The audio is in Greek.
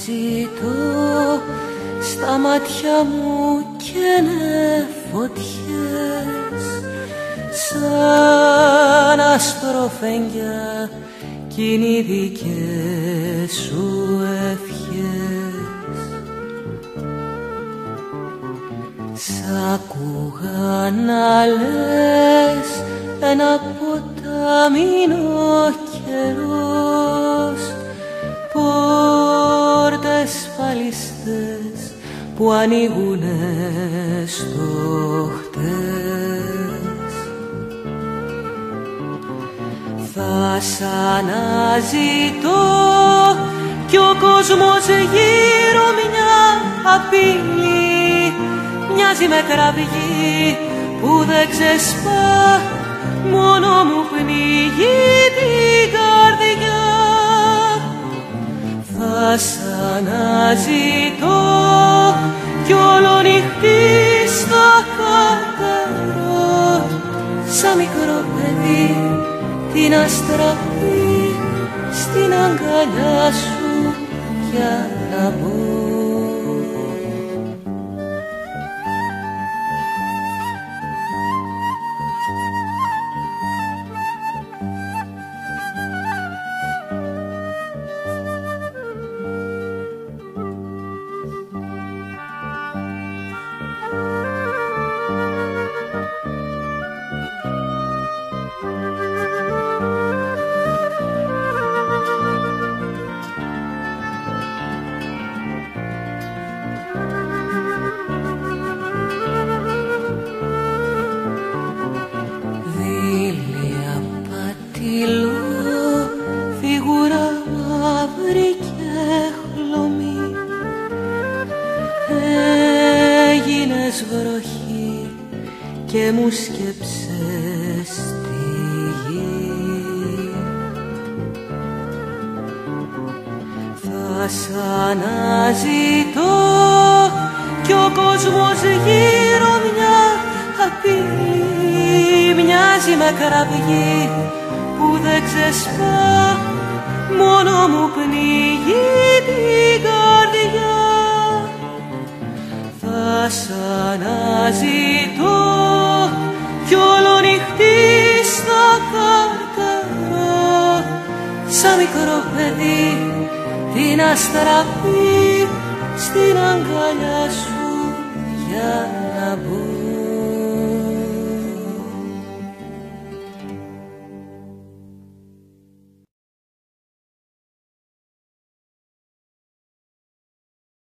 αναζητώ στα μάτια μου καίνε φωτιές σαν αστροφέγγια κι είναι οι δικές σου ευχές. Σ' άκουγα να λες ένα ποταμινό καιρός, πόρτες φαλιστές που ανοίγουνε στο χτες. Θα σ' αναζητώ κι ο κόσμος γύρω μια απειλή, μοιάζει με κραυγή που δεν ξεσπά, μόνο μου πνίγει την καρδιά. Θα σ' αναζητώ κι όλο νυχτή στο καρτερό, σαν μικρό παιδί τι να στραφεί στην αγκαλιά σου για να μπω. Φίγουρα μαύρη και χλωμή, έγινες βροχή και μου σκέψες τη γη. Θα σ' αναζητώ κι ο κόσμος γύρω μια απειλή, μοιάζει με κραυγή που δεν ξεσπά, μόνο μου πνίγει την καρδιά. Θα σ' αναζητώ κι όλο νυχτή στο καρτερό, σαν μικρό παιδί τι να στραφεί στην αγκαλιά σου για να μπω.